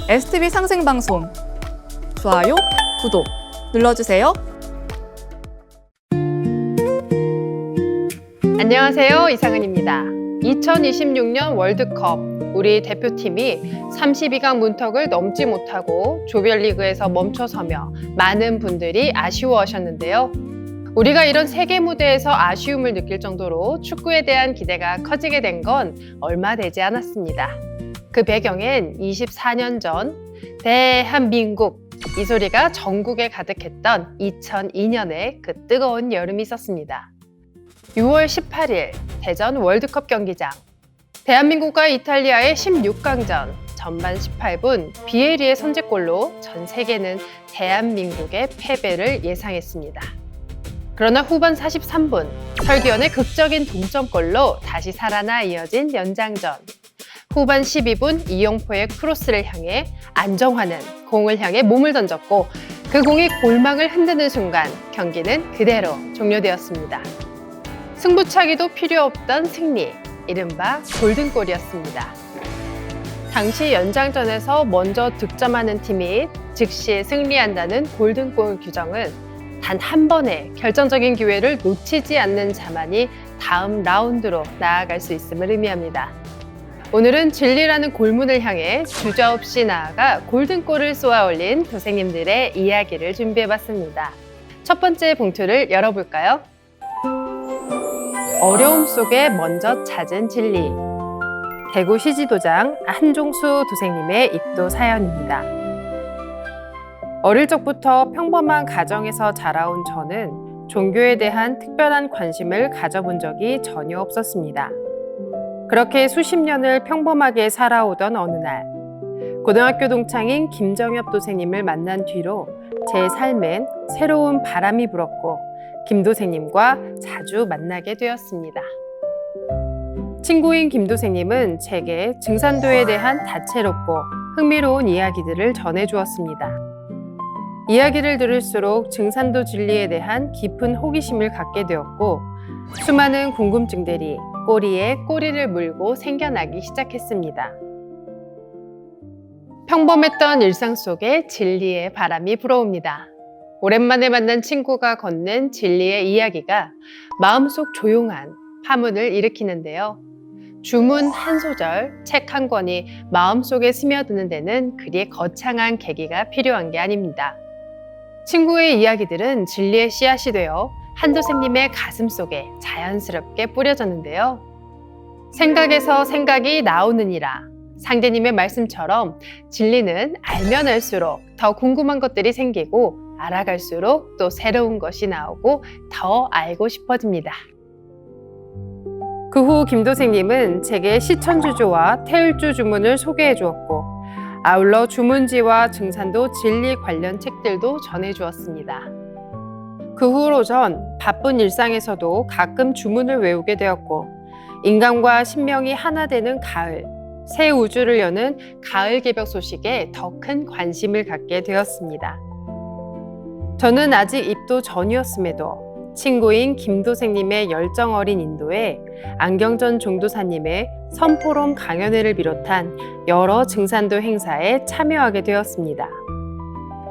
STV 상생방송 좋아요, 구독 눌러주세요. 안녕하세요, 이상은입니다. 2026년 월드컵 우리 대표팀이 32강 문턱을 넘지 못하고 조별리그에서 멈춰서며 많은 분들이 아쉬워하셨는데요. 우리가 이런 세계 무대에서 아쉬움을 느낄 정도로 축구에 대한 기대가 커지게 된 건 얼마 되지 않았습니다. 그 배경엔 24년 전 대한민국 이 소리가 전국에 가득했던 2002년의 그 뜨거운 여름이 있었습니다. 6월 18일 대전 월드컵 경기장. 대한민국과 이탈리아의 16강전 전반 18분 비에리의 선제골로 전 세계는 대한민국의 패배를 예상했습니다. 그러나 후반 43분 설기현의 극적인 동점골로 다시 살아나 이어진 연장전. 후반 12분 이용포의 크로스를 향해 안정환은 공을 향해 몸을 던졌고 그 공이 골망을 흔드는 순간 경기는 그대로 종료되었습니다. 승부차기도 필요 없던 승리, 이른바 골든골이었습니다. 당시 연장전에서 먼저 득점하는 팀이 즉시 승리한다는 골든골 규정은 단 한 번의 결정적인 기회를 놓치지 않는 자만이 다음 라운드로 나아갈 수 있음을 의미합니다. 오늘은 진리라는 골문을 향해 주저없이 나아가 골든골을 쏘아 올린 도생님들의 이야기를 준비해봤습니다. 첫 번째 봉투를 열어볼까요? 어려움 속에 먼저 찾은 진리. 대구 시지도장 한종수 도생님의 입도 사연입니다. 어릴 적부터 평범한 가정에서 자라온 저는 종교에 대한 특별한 관심을 가져본 적이 전혀 없었습니다. 그렇게 수십 년을 평범하게 살아오던 어느 날, 고등학교 동창인 김정엽 도생님을 만난 뒤로 제 삶엔 새로운 바람이 불었고 김 도생님과 자주 만나게 되었습니다. 친구인 김 도생님은 제게 증산도에 대한 다채롭고 흥미로운 이야기들을 전해주었습니다. 이야기를 들을수록 증산도 진리에 대한 깊은 호기심을 갖게 되었고 수많은 궁금증들이 꼬리에 꼬리를 물고 생겨나기 시작했습니다. 평범했던 일상 속에 진리의 바람이 불어옵니다. 오랜만에 만난 친구가 건넨 진리의 이야기가 마음속 조용한 파문을 일으키는데요. 주문 한 소절, 책 한 권이 마음속에 스며드는 데는 그리 거창한 계기가 필요한 게 아닙니다. 친구의 이야기들은 진리의 씨앗이 되어 한도생님의 가슴 속에 자연스럽게 뿌려졌는데요. 생각에서 생각이 나오느니라. 상제님의 말씀처럼 진리는 알면 알수록 더 궁금한 것들이 생기고 알아갈수록 또 새로운 것이 나오고 더 알고 싶어집니다. 그 후 김도생님은 제게 시천주조와 태을주 주문을 소개해 주었고 아울러 주문지와 증산도 진리 관련 책들도 전해 주었습니다. 그 후로 전 바쁜 일상에서도 가끔 주문을 외우게 되었고 인간과 신명이 하나 되는 가을, 새 우주를 여는 가을 개벽 소식에 더 큰 관심을 갖게 되었습니다. 저는 아직 입도 전이었음에도 친구인 김도생님의 열정 어린 인도에 안경전 종도사님의 선포럼 강연회를 비롯한 여러 증산도 행사에 참여하게 되었습니다.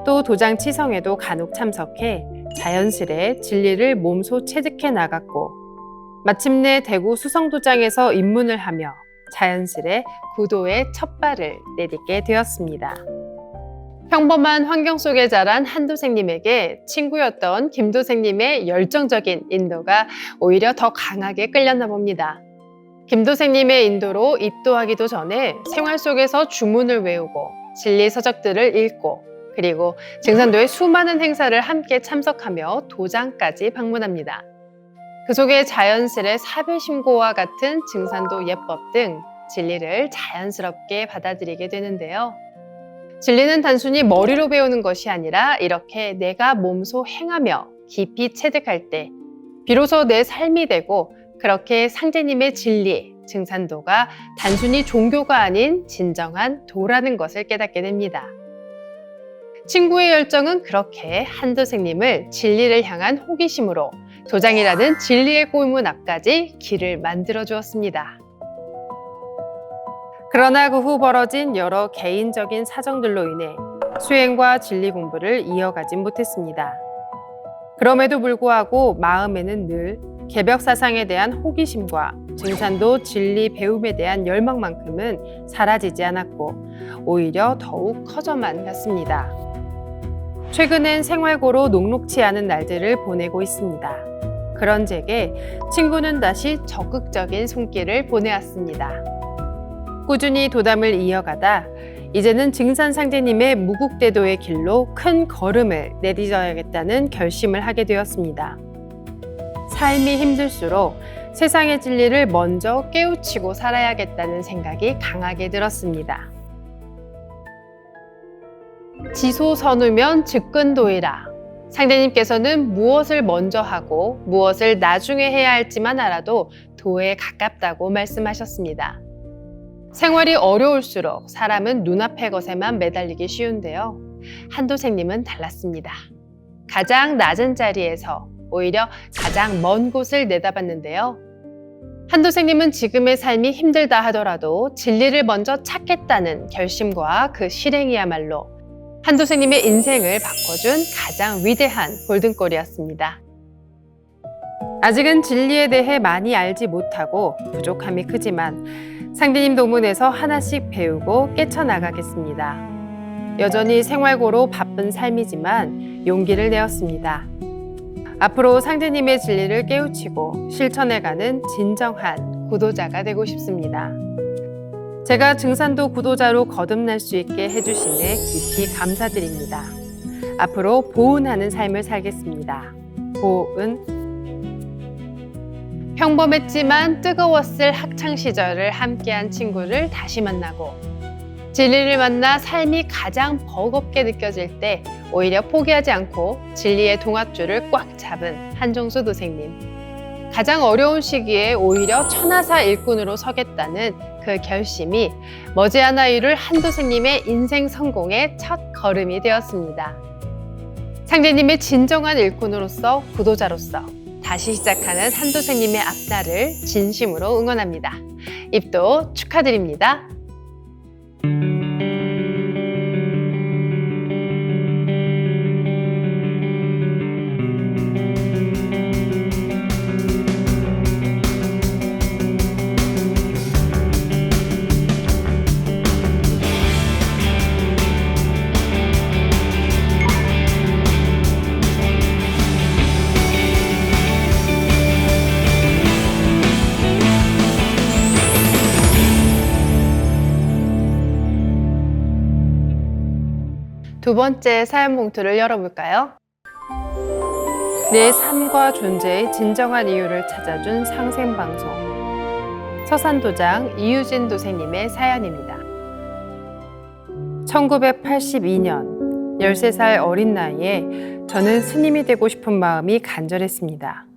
또 도장 치성에도 간혹 참석해 자연스레 진리를 몸소 체득해 나갔고 마침내 대구 수성도장에서 입문을 하며 자연스레 구도의 첫 발을 내딛게 되었습니다. 평범한 환경 속에 자란 한도생님에게 친구였던 김도생님의 열정적인 인도가 오히려 더 강하게 끌렸나 봅니다. 김도생님의 인도로 입도하기도 전에 생활 속에서 주문을 외우고 진리 서적들을 읽고 그리고 증산도의 수많은 행사를 함께 참석하며 도장까지 방문합니다. 그 속에 자연스레 사배심고와 같은 증산도 예법 등 진리를 자연스럽게 받아들이게 되는데요. 진리는 단순히 머리로 배우는 것이 아니라 이렇게 내가 몸소 행하며 깊이 체득할 때 비로소 내 삶이 되고 그렇게 상제님의 진리, 증산도가 단순히 종교가 아닌 진정한 도라는 것을 깨닫게 됩니다. 친구의 열정은 그렇게 한도생님을 진리를 향한 호기심으로 도장이라는 진리의 골문 앞까지 길을 만들어 주었습니다. 그러나 그 후 벌어진 여러 개인적인 사정들로 인해 수행과 진리 공부를 이어가진 못했습니다. 그럼에도 불구하고 마음에는 늘 개벽 사상에 대한 호기심과 증산도 진리 배움에 대한 열망만큼은 사라지지 않았고 오히려 더욱 커져만 갔습니다. 최근엔 생활고로 녹록치 않은 날들을 보내고 있습니다. 그런 제게 친구는 다시 적극적인 손길을 보내왔습니다. 꾸준히 도담을 이어가다 이제는 증산상제님의 무국대도의 길로 큰 걸음을 내딛어야겠다는 결심을 하게 되었습니다. 삶이 힘들수록 세상의 진리를 먼저 깨우치고 살아야겠다는 생각이 강하게 들었습니다. 지소선우면 즉근도이라. 상대님께서는 무엇을 먼저 하고 무엇을 나중에 해야 할지만 알아도 도에 가깝다고 말씀하셨습니다. 생활이 어려울수록 사람은 눈앞의 것에만 매달리기 쉬운데요. 한도생님은 달랐습니다. 가장 낮은 자리에서 오히려 가장 먼 곳을 내다봤는데요. 한도생님은 지금의 삶이 힘들다 하더라도 진리를 먼저 찾겠다는 결심과 그 실행이야말로 한도생님의 인생을 바꿔준 가장 위대한 골든골이었습니다. 아직은 진리에 대해 많이 알지 못하고 부족함이 크지만 상대님 도문에서 하나씩 배우고 깨쳐나가겠습니다. 여전히 생활고로 바쁜 삶이지만 용기를 내었습니다. 앞으로 상대님의 진리를 깨우치고 실천해가는 진정한 구도자가 되고 싶습니다. 제가 증산도 구도자로 거듭날 수 있게 해주시네 깊이 감사드립니다. 앞으로 보은하는 삶을 살겠습니다. 보은. 평범했지만 뜨거웠을 학창시절을 함께한 친구를 다시 만나고 진리를 만나 삶이 가장 버겁게 느껴질 때 오히려 포기하지 않고 진리의 동아줄을 꽉 잡은 한종수 도생님. 가장 어려운 시기에 오히려 천하사 일꾼으로 서겠다는 그 결심이 머지않아 이룰 한도생님의 인생 성공의 첫 걸음이 되었습니다. 상대님의 진정한 일꾼으로서 구도자로서 다시 시작하는 한도생님의 앞날을 진심으로 응원합니다. 입도 축하드립니다. 두 번째 사연 봉투를 열어볼까요? 내 삶과 존재의 진정한 이유를 찾아준 상생방송. 서산도장 이유진 도생님의 사연입니다. 1982년 13살 어린 나이에 저는 스님이 되고 싶은 마음이 간절했습니다.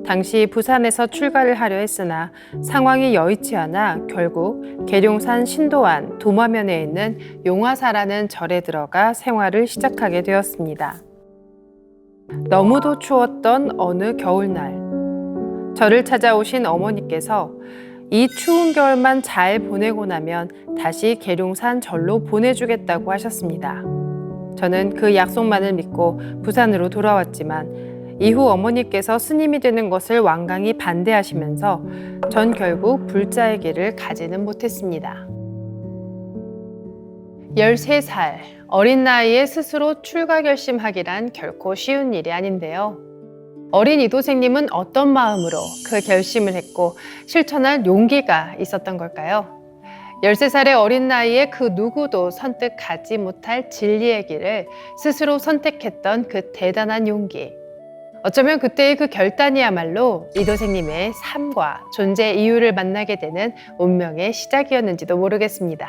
당시 부산에서 출가를 하려 했으나 상황이 여의치 않아 결국 계룡산 신도안 도마면에 있는 용화사라는 절에 들어가 생활을 시작하게 되었습니다. 너무도 추웠던 어느 겨울날, 저를 찾아오신 어머니께서 이 추운 겨울만 잘 보내고 나면 다시 계룡산 절로 보내주겠다고 하셨습니다. 저는 그 약속만을 믿고 부산으로 돌아왔지만 이후 어머니께서 스님이 되는 것을 완강히 반대하시면서 전 결국 불자의 길을 가지는 못했습니다. 13살, 어린 나이에 스스로 출가 결심하기란 결코 쉬운 일이 아닌데요. 어린 이도생님은 어떤 마음으로 그 결심을 했고 실천할 용기가 있었던 걸까요? 13살의 어린 나이에 그 누구도 선택하지 못할 진리의 길을 스스로 선택했던 그 대단한 용기. 어쩌면 그때의 그 결단이야말로 이도생님의 삶과 존재 이유를 만나게 되는 운명의 시작이었는지도 모르겠습니다.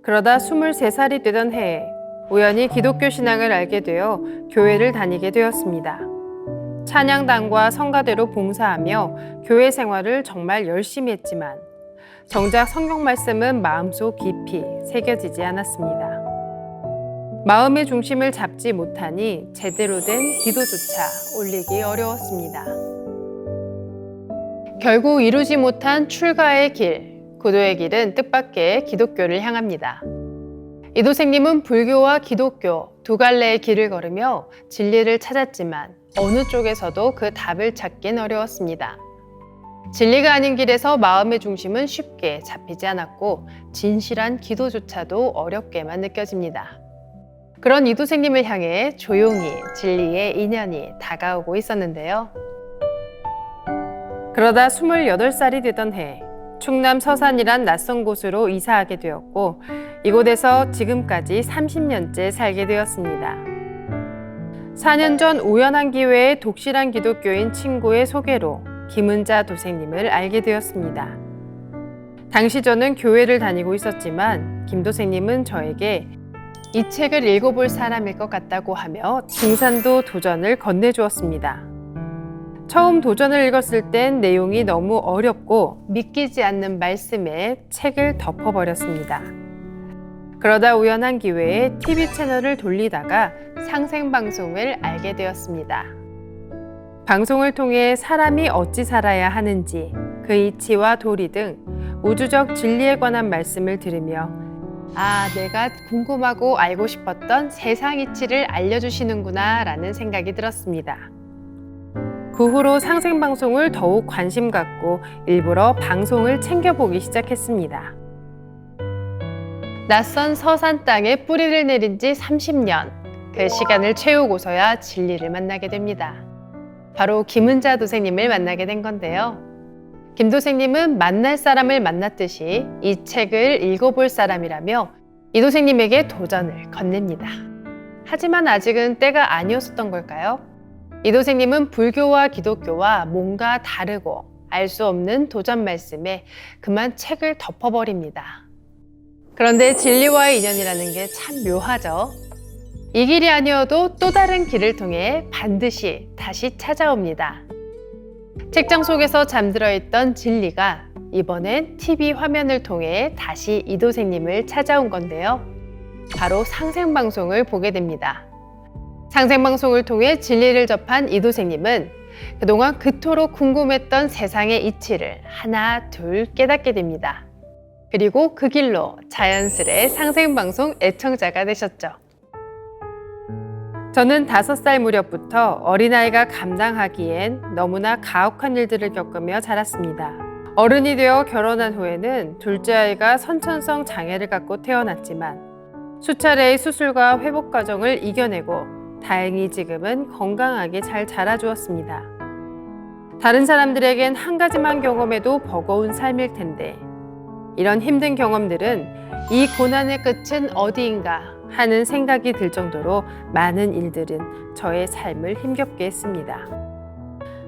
그러다 23살이 되던 해에 우연히 기독교 신앙을 알게 되어 교회를 다니게 되었습니다. 찬양단과 성가대로 봉사하며 교회 생활을 정말 열심히 했지만 정작 성경 말씀은 마음속 깊이 새겨지지 않았습니다. 마음의 중심을 잡지 못하니 제대로 된 기도조차 올리기 어려웠습니다. 결국 이루지 못한 출가의 길, 구도의 길은 뜻밖의 기독교를 향합니다. 이도생님은 불교와 기독교 두 갈래의 길을 걸으며 진리를 찾았지만 어느 쪽에서도 그 답을 찾긴 어려웠습니다. 진리가 아닌 길에서 마음의 중심은 쉽게 잡히지 않았고 진실한 기도조차도 어렵게만 느껴집니다. 그런 이도생님을 향해 조용히 진리의 인연이 다가오고 있었는데요. 그러다 28살이 되던 해, 충남 서산이란 낯선 곳으로 이사하게 되었고 이곳에서 지금까지 30년째 살게 되었습니다. 4년 전 우연한 기회에 독실한 기독교인 친구의 소개로 김은자 도생님을 알게 되었습니다. 당시 저는 교회를 다니고 있었지만 김 도생님은 저에게 이 책을 읽어볼 사람일 것 같다고 하며 증산도 도전을 건네주었습니다. 처음 도전을 읽었을 땐 내용이 너무 어렵고 믿기지 않는 말씀에 책을 덮어버렸습니다. 그러다 우연한 기회에 TV 채널을 돌리다가 상생방송을 알게 되었습니다. 방송을 통해 사람이 어찌 살아야 하는지, 그 이치와 도리 등 우주적 진리에 관한 말씀을 들으며 내가 궁금하고 알고 싶었던 세상 이치를 알려주시는구나 라는 생각이 들었습니다. 그 후로 상생방송을 더욱 관심 갖고 일부러 방송을 챙겨보기 시작했습니다. 낯선 서산 땅에 뿌리를 내린 지 30년, 그 시간을 채우고서야 진리를 만나게 됩니다. 바로 김은자 도생님을 만나게 된 건데요. 김 도생님은 만날 사람을 만났듯이 이 책을 읽어볼 사람이라며 이 도생님에게 도전을 건넵니다. 하지만 아직은 때가 아니었었던 걸까요? 이 도생님은 불교와 기독교와 뭔가 다르고 알 수 없는 도전 말씀에 그만 책을 덮어버립니다. 그런데 진리와의 인연이라는 게 참 묘하죠. 이 길이 아니어도 또 다른 길을 통해 반드시 다시 찾아옵니다. 책장 속에서 잠들어 있던 진리가 이번엔 TV 화면을 통해 다시 이도생님을 찾아온 건데요. 바로 상생방송을 보게 됩니다. 상생방송을 통해 진리를 접한 이도생님은 그동안 그토록 궁금했던 세상의 이치를 하나 둘 깨닫게 됩니다. 그리고 그 길로 자연스레 상생방송 애청자가 되셨죠. 저는 5살 무렵부터 어린아이가 감당하기엔 너무나 가혹한 일들을 겪으며 자랐습니다. 어른이 되어 결혼한 후에는 둘째 아이가 선천성 장애를 갖고 태어났지만 수차례의 수술과 회복 과정을 이겨내고 다행히 지금은 건강하게 잘 자라주었습니다. 다른 사람들에겐 한 가지만 경험해도 버거운 삶일 텐데 이런 힘든 경험들은 이 고난의 끝은 어디인가 하는 생각이 들 정도로 많은 일들은 저의 삶을 힘겹게 했습니다.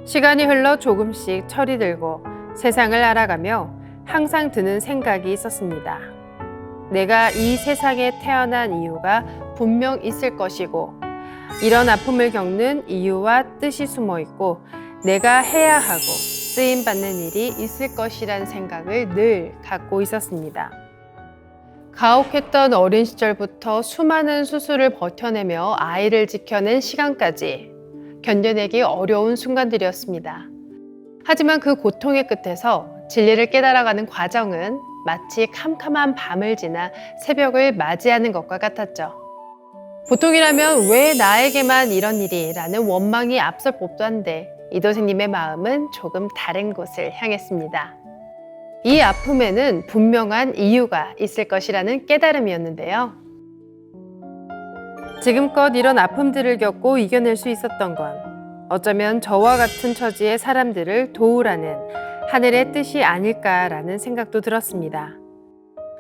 시간이 흘러 조금씩 철이 들고 세상을 알아가며 항상 드는 생각이 있었습니다. 내가 이 세상에 태어난 이유가 분명 있을 것이고 이런 아픔을 겪는 이유와 뜻이 숨어 있고 내가 해야 하고 쓰임받는 일이 있을 것이란 생각을 늘 갖고 있었습니다. 가혹했던 어린 시절부터 수많은 수술을 버텨내며 아이를 지켜낸 시간까지 견뎌내기 어려운 순간들이었습니다. 하지만 그 고통의 끝에서 진리를 깨달아가는 과정은 마치 캄캄한 밤을 지나 새벽을 맞이하는 것과 같았죠. 보통이라면 왜 나에게만 이런 일이 라는 원망이 앞설 법도 한데 이도생님의 마음은 조금 다른 곳을 향했습니다. 이 아픔에는 분명한 이유가 있을 것이라는 깨달음이었는데요. 지금껏 이런 아픔들을 겪고 이겨낼 수 있었던 건 어쩌면 저와 같은 처지의 사람들을 도우라는 하늘의 뜻이 아닐까라는 생각도 들었습니다.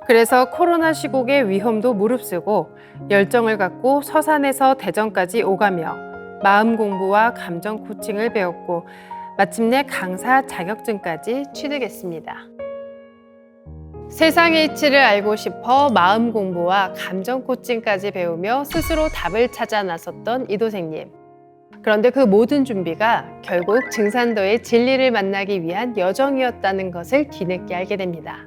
그래서 코로나 시국의 위험도 무릅쓰고 열정을 갖고 서산에서 대전까지 오가며 마음 공부와 감정 코칭을 배웠고 마침내 강사 자격증까지 취득했습니다. 세상의 이치를 알고 싶어 마음 공부와 감정 코칭까지 배우며 스스로 답을 찾아 나섰던 이도생님. 그런데 그 모든 준비가 결국 증산도의 진리를 만나기 위한 여정이었다는 것을 뒤늦게 알게 됩니다.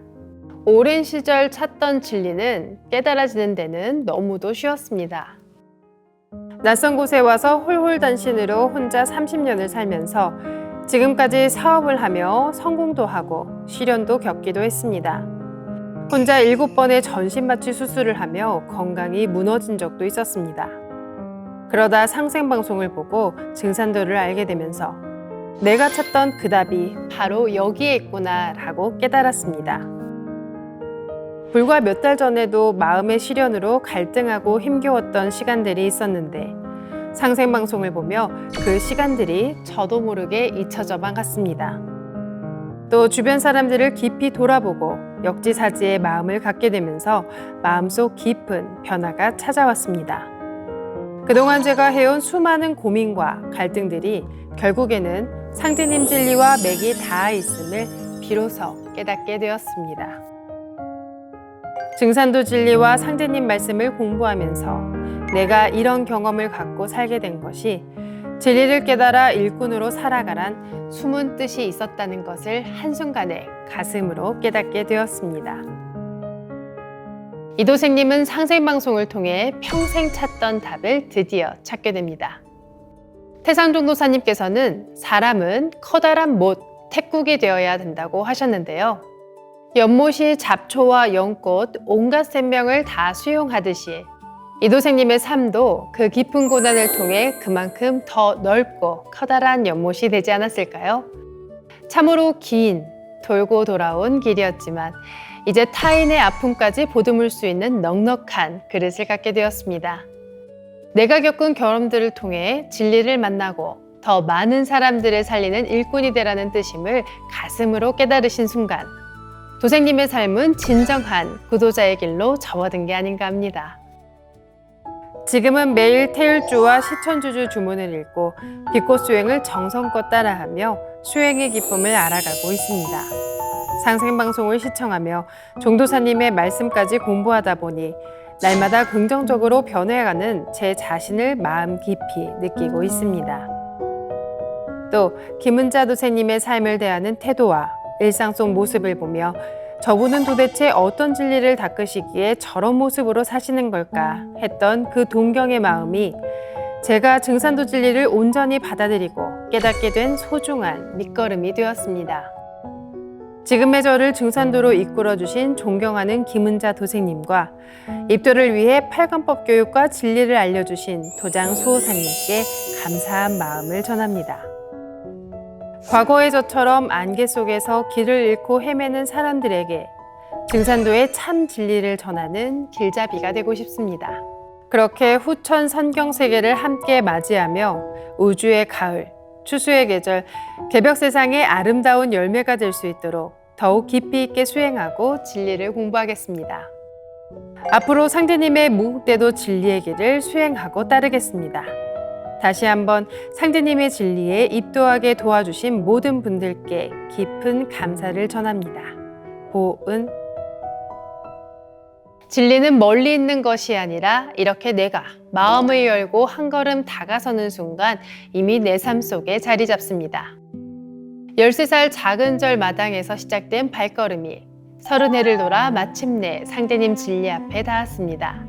오랜 시절 찾던 진리는 깨달아지는 데는 너무도 쉬웠습니다. 낯선 곳에 와서 홀홀단신으로 혼자 30년을 살면서 지금까지 사업을 하며 성공도 하고 시련도 겪기도 했습니다. 혼자 7번의 전신마취 수술을 하며 건강이 무너진 적도 있었습니다. 그러다 상생방송을 보고 증산도를 알게 되면서 내가 찾던 그 답이 바로 여기에 있구나라고 깨달았습니다. 불과 몇 달 전에도 마음의 시련으로 갈등하고 힘겨웠던 시간들이 있었는데 상생방송을 보며 그 시간들이 저도 모르게 잊혀져만 갔습니다. 또 주변 사람들을 깊이 돌아보고 역지사지의 마음을 갖게 되면서 마음속 깊은 변화가 찾아왔습니다. 그동안 제가 해온 수많은 고민과 갈등들이 결국에는 상제님 진리와 맥이 닿아 있음을 비로소 깨닫게 되었습니다. 증산도 진리와 상제님 말씀을 공부하면서 내가 이런 경험을 갖고 살게 된 것이 진리를 깨달아 일꾼으로 살아가란 숨은 뜻이 있었다는 것을 한순간에 가슴으로 깨닫게 되었습니다. 이도생님은 상생방송을 통해 평생 찾던 답을 드디어 찾게 됩니다. 태상종도사님께서는 사람은 커다란 못, 태국이 되어야 된다고 하셨는데요. 연못이 잡초와 연꽃, 온갖 생명을 다 수용하듯이 이도생님의 삶도 그 깊은 고난을 통해 그만큼 더 넓고 커다란 연못이 되지 않았을까요? 참으로 긴, 돌고 돌아온 길이었지만 이제 타인의 아픔까지 보듬을 수 있는 넉넉한 그릇을 갖게 되었습니다. 내가 겪은 경험들을 통해 진리를 만나고 더 많은 사람들을 살리는 일꾼이 되라는 뜻임을 가슴으로 깨달으신 순간 도생님의 삶은 진정한 구도자의 길로 접어든 게 아닌가 합니다. 지금은 매일 태율주와 시천주주 주문을 읽고 빛꽃 수행을 정성껏 따라하며 수행의 기쁨을 알아가고 있습니다. 상생방송을 시청하며 종도사님의 말씀까지 공부하다 보니 날마다 긍정적으로 변해가는 제 자신을 마음 깊이 느끼고 있습니다. 또 김은자 도생님의 삶을 대하는 태도와 일상 속 모습을 보며 저분은 도대체 어떤 진리를 닦으시기에 저런 모습으로 사시는 걸까 했던 그 동경의 마음이 제가 증산도 진리를 온전히 받아들이고 깨닫게 된 소중한 밑거름이 되었습니다. 지금의 저를 증산도로 이끌어주신 존경하는 김은자 도생님과 입도를 위해 팔관법 교육과 진리를 알려주신 도장 수호사님께 감사한 마음을 전합니다. 과거의 저처럼 안개 속에서 길을 잃고 헤매는 사람들에게 증산도의 참 진리를 전하는 길잡이가 되고 싶습니다. 그렇게 후천 선경세계를 함께 맞이하며 우주의 가을, 추수의 계절, 개벽 세상의 아름다운 열매가 될 수 있도록 더욱 깊이 있게 수행하고 진리를 공부하겠습니다. 앞으로 상제님의 무국대도 진리의 길을 수행하고 따르겠습니다. 다시 한번 상제님의 진리에 입도하게 도와주신 모든 분들께 깊은 감사를 전합니다. 보은. 진리는 멀리 있는 것이 아니라 이렇게 내가 마음을 열고 한 걸음 다가서는 순간 이미 내 삶 속에 자리 잡습니다. 13살 작은 절 마당에서 시작된 발걸음이 30해를 돌아 마침내 상제님 진리 앞에 닿았습니다.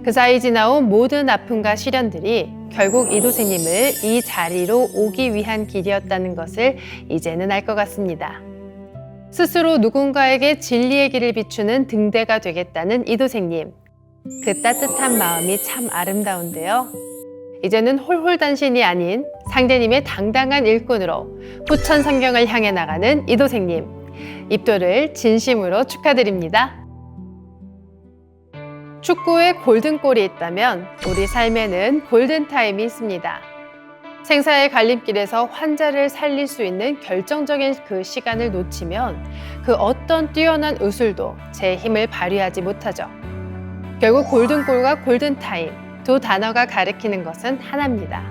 그 사이 지나온 모든 아픔과 시련들이 결국 이도생님을 이 자리로 오기 위한 길이었다는 것을 이제는 알 것 같습니다. 스스로 누군가에게 진리의 길을 비추는 등대가 되겠다는 이도생님. 그 따뜻한 마음이 참 아름다운데요. 이제는 홀홀단신이 아닌 상제님의 당당한 일꾼으로 후천 성경을 향해 나가는 이도생님. 입도를 진심으로 축하드립니다. 축구에 골든골이 있다면 우리 삶에는 골든타임이 있습니다. 생사의 갈림길에서 환자를 살릴 수 있는 결정적인 그 시간을 놓치면 그 어떤 뛰어난 의술도 제 힘을 발휘하지 못하죠. 결국 골든골과 골든타임 두 단어가 가리키는 것은 하나입니다.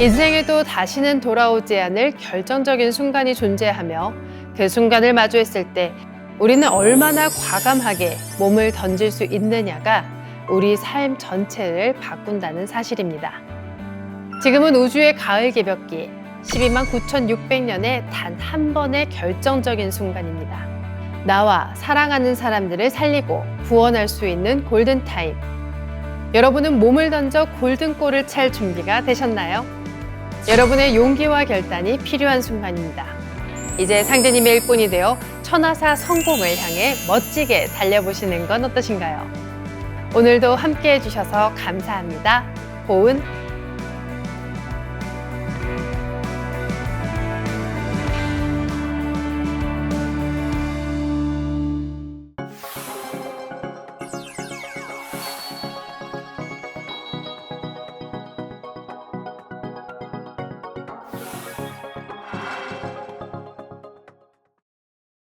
인생에도 다시는 돌아오지 않을 결정적인 순간이 존재하며 그 순간을 마주했을 때 우리는 얼마나 과감하게 몸을 던질 수 있느냐가 우리 삶 전체를 바꾼다는 사실입니다. 지금은 우주의 가을 개벽기 129,600년의 단 한 번의 결정적인 순간입니다. 나와 사랑하는 사람들을 살리고 구원할 수 있는 골든타임. 여러분은 몸을 던져 골든골을 찰 준비가 되셨나요? 여러분의 용기와 결단이 필요한 순간입니다. 이제 상제님의 일꾼이 되어 천하사 성공을 향해 멋지게 달려보시는 건 어떠신가요? 오늘도 함께 해주셔서 감사합니다. 고은